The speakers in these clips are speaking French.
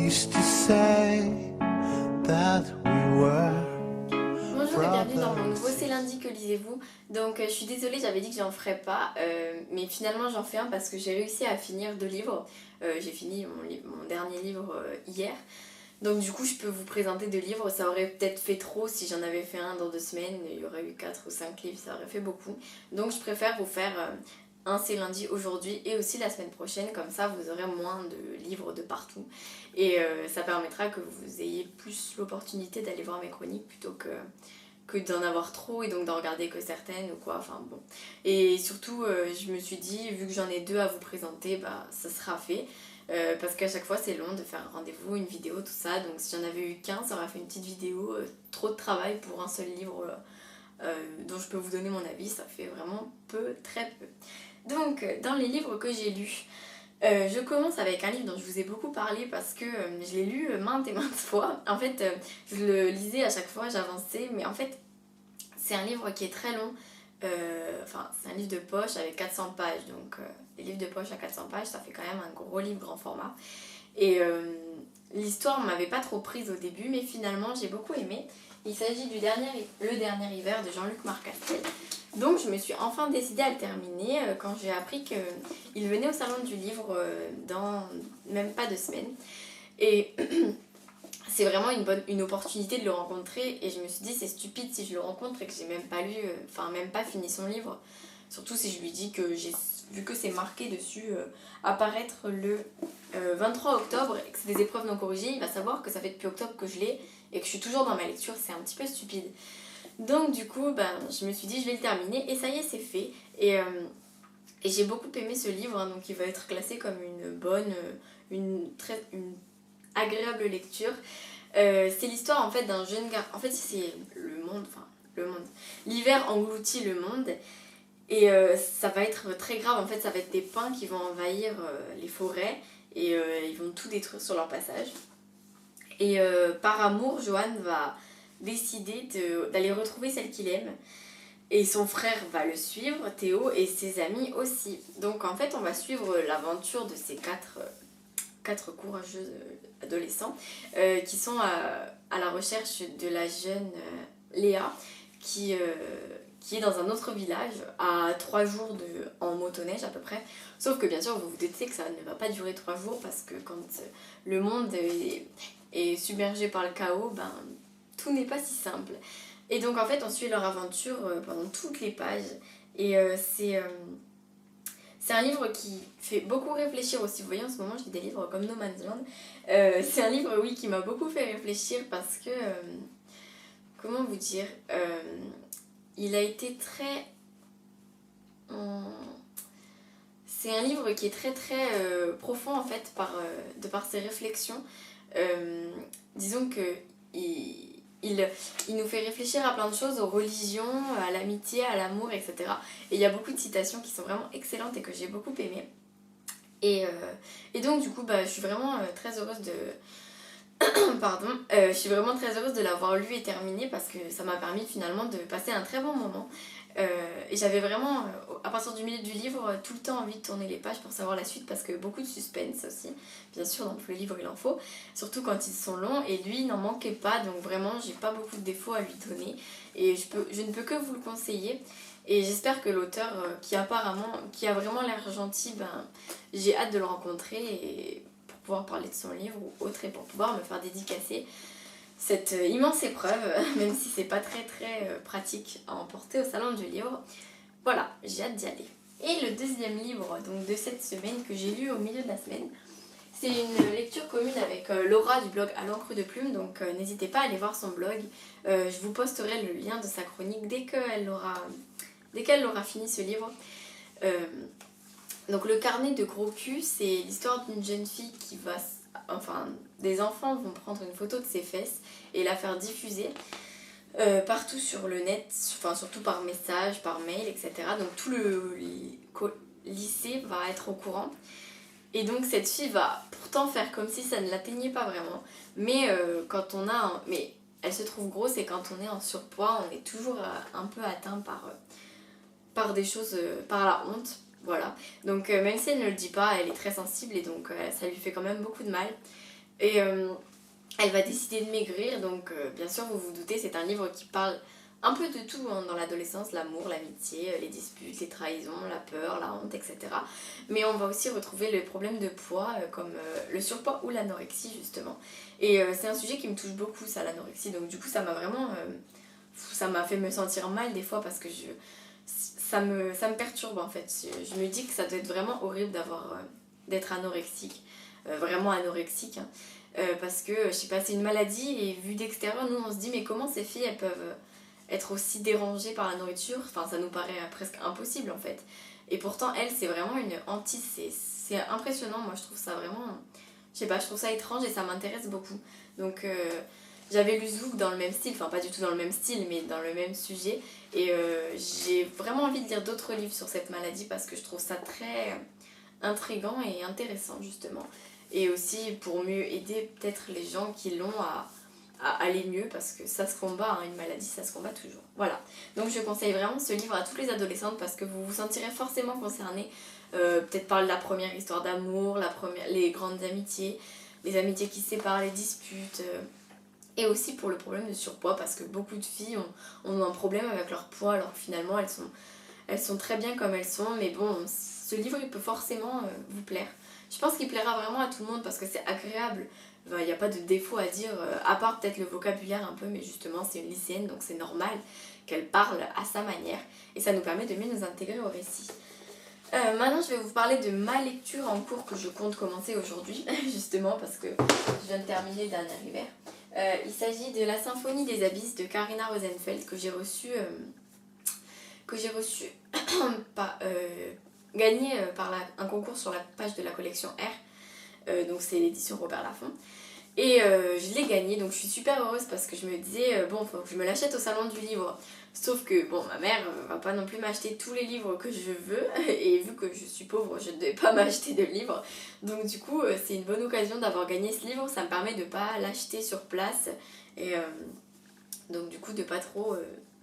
used to say that we were. Bonjour et bienvenue dans mon nouveau C'est lundi que lisez-vous. Donc je suis désolée, j'avais dit que j'en ferais pas, mais finalement j'en fais un parce que j'ai réussi à finir 2 livres. J'ai fini mon dernier livre hier. Donc du coup je peux vous présenter 2 livres, ça aurait peut-être fait trop si j'en avais fait un dans 2 semaines, il y aurait eu 4 ou 5 livres, ça aurait fait beaucoup. Donc je préfère vous faire un C'est lundi aujourd'hui et aussi la semaine prochaine, comme ça vous aurez moins de livres de partout. Et ça permettra que vous ayez plus l'opportunité d'aller voir mes chroniques plutôt que d'en avoir trop et donc d'en regarder que certaines ou quoi, enfin bon. Et surtout je me suis dit, vu que j'en ai 2 à vous présenter, bah ça sera fait. Parce qu'à chaque fois c'est long de faire un rendez-vous, une vidéo, tout ça, donc si j'en avais eu qu'un, ça aurait fait une petite vidéo, trop de travail pour un seul livre dont je peux vous donner mon avis, ça fait vraiment peu, très peu. Donc dans les livres que j'ai lus, je commence avec un livre dont je vous ai beaucoup parlé parce que je l'ai lu maintes et maintes fois. En fait, je le lisais à chaque fois, j'avançais, mais en fait, c'est un livre qui est très long. Enfin, c'est un livre de poche avec 400 pages. Donc, les livres de poche à 400 pages, ça fait quand même un gros livre grand format. Et l'histoire ne m'avait pas trop prise au début, mais finalement, j'ai beaucoup aimé. Il s'agit du Le dernier hiver de Jean-Luc Marcastel. Donc je me suis enfin décidée à le terminer quand j'ai appris qu'il venait au salon du livre dans même pas 2 semaines. Et c'est vraiment une opportunité de le rencontrer et je me suis dit c'est stupide si je le rencontre et que j'ai même pas lu, enfin même pas fini son livre. Surtout si je lui dis que j'ai vu que c'est marqué dessus apparaître le 23 octobre et que c'est des épreuves non corrigées, il va savoir que ça fait depuis octobre que je l'ai et que je suis toujours dans ma lecture, c'est un petit peu stupide. Donc du coup, je me suis dit je vais le terminer et ça y est, c'est fait. Et j'ai beaucoup aimé ce livre, hein, donc il va être classé comme une bonne, une agréable lecture. C'est l'histoire en fait d'un jeune gars. En fait, c'est le monde. L'hiver engloutit le monde et ça va être très grave. En fait, ça va être des pins qui vont envahir les forêts et ils vont tout détruire sur leur passage. Et par amour, Johan va décider d'aller retrouver celle qu'il aime. Et son frère va le suivre, Théo, et ses amis aussi. Donc en fait, on va suivre l'aventure de ces quatre courageux adolescents qui sont à la recherche de la jeune Léa qui est dans un autre village à 3 jours en motoneige à peu près. Sauf que bien sûr, vous vous doutez que ça ne va pas durer 3 jours parce que quand le monde est submergé par le chaos, tout n'est pas si simple. Et donc en fait, on suit leur aventure pendant toutes les pages. Et c'est un livre qui fait beaucoup réfléchir aussi. Vous voyez, en ce moment, je lis des livres comme No Man's Land. C'est un livre, oui, qui m'a beaucoup fait réfléchir parce que... comment vous dire il a été très... c'est un livre qui est très très profond, en fait, de par ses réflexions. Disons que... Il nous fait réfléchir à plein de choses, aux religions, à l'amitié, à l'amour, etc. Et il y a beaucoup de citations qui sont vraiment excellentes et que j'ai beaucoup aimées. Et donc du coup, je suis vraiment très heureuse de... Pardon. Je suis vraiment très heureuse de l'avoir lu et terminé parce que ça m'a permis finalement de passer un très bon moment. Et j'avais vraiment, à partir du milieu du livre, tout le temps envie de tourner les pages pour savoir la suite parce que beaucoup de suspense aussi. Bien sûr, dans tous les livres, il en faut. Surtout quand ils sont longs. Et lui, il n'en manquait pas. Donc vraiment, j'ai pas beaucoup de défauts à lui donner. Et je ne peux que vous le conseiller. Et j'espère que l'auteur, qui a vraiment l'air gentil, j'ai hâte de le rencontrer et pour pouvoir parler de son livre ou autre et pour pouvoir me faire dédicacer cette immense épreuve, même si c'est pas très très pratique à emporter au salon du livre. Voilà, j'ai hâte d'y aller. Et le deuxième livre donc, de cette semaine que j'ai lu au milieu de la semaine, c'est une lecture commune avec Laura du blog À l'encre de plume, donc n'hésitez pas à aller voir son blog. Je vous posterai le lien de sa chronique dès qu'elle aura fini ce livre. Donc le carnet de gros cul, c'est l'histoire d'une jeune fille qui va... Enfin, des enfants vont prendre une photo de ses fesses et la faire diffuser partout sur le net, enfin surtout par message, par mail, etc. Donc tout le lycée va être au courant. Et donc cette fille va pourtant faire comme si ça ne l'atteignait pas vraiment. Mais quand on a... Mais elle se trouve grosse et quand on est en surpoids, on est toujours un peu atteint par des choses, par la honte. Voilà. Donc même si elle ne le dit pas, elle est très sensible et donc ça lui fait quand même beaucoup de mal. Et elle va décider de maigrir, donc bien sûr vous vous doutez, c'est un livre qui parle un peu de tout hein, dans l'adolescence, l'amour, l'amitié, les disputes, les trahisons, la peur, la honte, etc. Mais on va aussi retrouver les problèmes de poids comme le surpoids ou l'anorexie justement. Et c'est un sujet qui me touche beaucoup ça, l'anorexie, donc du coup ça m'a vraiment... ça m'a fait me sentir mal des fois parce que ça me perturbe en fait. Je me dis que ça doit être vraiment horrible d'être anorexique, vraiment anorexique. Hein. Parce que, je sais pas, c'est une maladie et vu d'extérieur, nous on se dit mais comment ces filles elles peuvent être aussi dérangées par la nourriture, enfin ça nous paraît presque impossible en fait. Et pourtant elle c'est vraiment une hantise, c'est impressionnant, moi je trouve ça vraiment, je sais pas, je trouve ça étrange et ça m'intéresse beaucoup. Donc j'avais lu Zouk dans le même style, enfin pas du tout dans le même style mais dans le même sujet et j'ai vraiment envie de lire d'autres livres sur cette maladie parce que je trouve ça très intriguant et intéressant justement. Et aussi pour mieux aider peut-être les gens qui l'ont à aller mieux parce que ça se combat, hein, une maladie ça se combat toujours. Voilà, donc je conseille vraiment ce livre à toutes les adolescentes parce que vous vous sentirez forcément concernés, peut-être par la première histoire d'amour, les grandes amitiés, les amitiés qui se séparent, les disputes, et aussi pour le problème de surpoids parce que beaucoup de filles ont un problème avec leur poids alors que finalement elles sont très bien comme elles sont, mais bon, ce livre il peut forcément vous plaire. Je pense qu'il plaira vraiment à tout le monde parce que c'est agréable. Il n'y a pas de défaut à dire, à part peut-être le vocabulaire un peu, mais justement c'est une lycéenne donc c'est normal qu'elle parle à sa manière et ça nous permet de mieux nous intégrer au récit. Maintenant je vais vous parler de ma lecture en cours que je compte commencer aujourd'hui, justement parce que je viens de terminer le dernier hiver. Il s'agit de La Symphonie des Abysses de Karina Rosenfeld que j'ai reçu gagné par un concours sur la page de la collection R, donc c'est l'édition Robert Laffont. Et je l'ai gagné, donc je suis super heureuse parce que je me disais, bon, faut que je me l'achète au salon du livre. Sauf que, bon, ma mère va pas non plus m'acheter tous les livres que je veux, et vu que je suis pauvre, je ne devais pas m'acheter de livres. Donc du coup, c'est une bonne occasion d'avoir gagné ce livre, ça me permet de pas l'acheter sur place, et donc du coup de pas trop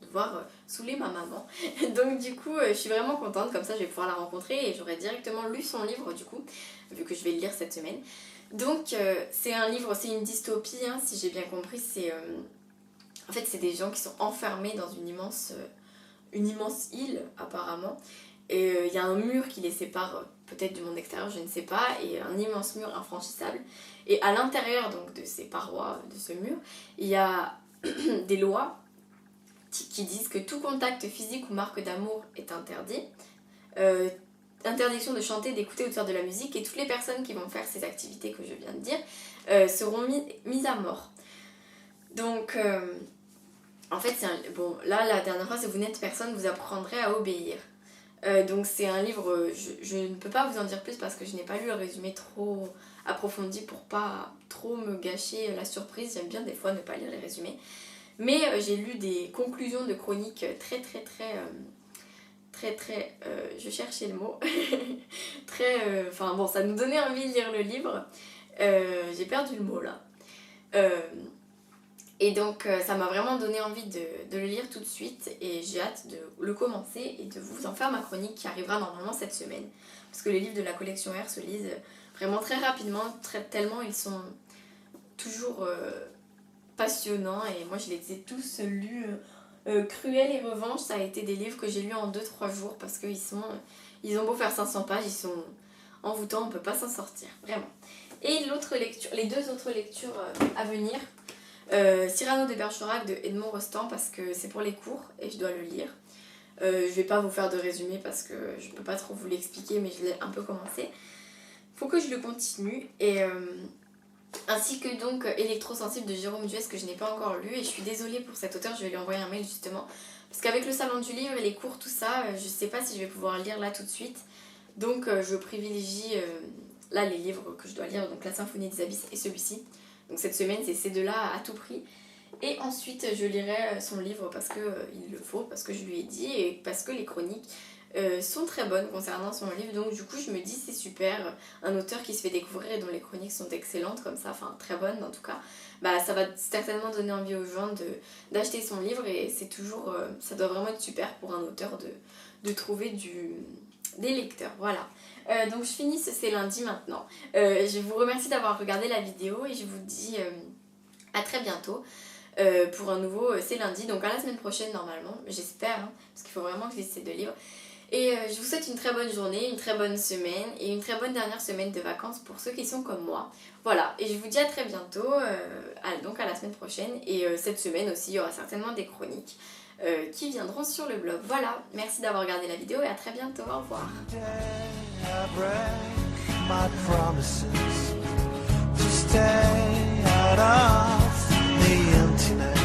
devoir saouler ma maman. Donc du coup, je suis vraiment contente, comme ça je vais pouvoir la rencontrer, et j'aurai directement lu son livre du coup, vu que je vais le lire cette semaine. Donc c'est un livre, c'est une dystopie, hein, si j'ai bien compris, en fait c'est des gens qui sont enfermés dans une immense île apparemment, et il y a un mur qui les sépare peut-être du monde extérieur, je ne sais pas, et un immense mur infranchissable, et à l'intérieur donc de ces parois, de ce mur, il y a des lois qui disent que tout contact physique ou marque d'amour est interdit, interdiction de chanter, d'écouter ou de faire de la musique, et toutes les personnes qui vont faire ces activités que je viens de dire seront mises à mort. Donc, en fait, bon, là, la dernière phrase, c'est vous n'êtes personne, vous apprendrez à obéir. Donc, c'est un livre, je ne peux pas vous en dire plus parce que je n'ai pas lu le résumé trop approfondi pour pas trop me gâcher la surprise. J'aime bien des fois ne pas lire les résumés. Mais j'ai lu des conclusions de chroniques très, je cherchais le mot, enfin bon, ça nous donnait envie de lire le livre, j'ai perdu le mot là, et donc ça m'a vraiment donné envie de le lire tout de suite, et j'ai hâte de le commencer et de vous en faire ma chronique qui arrivera normalement cette semaine, parce que les livres de la collection R se lisent vraiment très rapidement, tellement ils sont toujours passionnants, et moi je les ai tous lus. Cruel et Revanche, ça a été des livres que j'ai lus en 2-3 jours parce ils ont beau faire 500 pages, ils sont envoûtants, on peut pas s'en sortir, vraiment. Et les deux autres lectures à venir, Cyrano de Bergerac de Edmond Rostand parce que c'est pour les cours et je dois le lire. Je vais pas vous faire de résumé parce que je peux pas trop vous l'expliquer, mais je l'ai un peu commencé. Faut que je le continue, et ainsi que donc Électrosensible de Jérôme Duès que je n'ai pas encore lu, et je suis désolée pour cet auteur, je vais lui envoyer un mail justement parce qu'avec le salon du livre et les cours tout ça, je sais pas si je vais pouvoir lire là tout de suite, donc je privilégie là les livres que je dois lire, donc La Symphonie des Abysses et celui-ci. Donc cette semaine c'est ces deux-là à tout prix, et ensuite je lirai son livre parce que il le faut, parce que je lui ai dit, et parce que les chroniques sont très bonnes concernant son livre. Donc du coup je me dis c'est super, un auteur qui se fait découvrir et dont les chroniques sont excellentes comme ça, enfin très bonnes en tout cas, bah ça va certainement donner envie aux gens d'acheter son livre, et c'est toujours ça doit vraiment être super pour un auteur de trouver des lecteurs, voilà. Donc je finis ce C'est lundi maintenant. Je vous remercie d'avoir regardé la vidéo et je vous dis à très bientôt pour un nouveau C'est lundi, donc à la semaine prochaine normalement, j'espère, hein, parce qu'il faut vraiment que je lise ces 2 livres. Et je vous souhaite une très bonne journée, une très bonne semaine et une très bonne dernière semaine de vacances pour ceux qui sont comme moi. Voilà, et je vous dis à très bientôt, donc à la semaine prochaine. Et cette semaine aussi, il y aura certainement des chroniques qui viendront sur le blog. Voilà, merci d'avoir regardé la vidéo et à très bientôt, au revoir. I break my promises to stay out of the emptiness.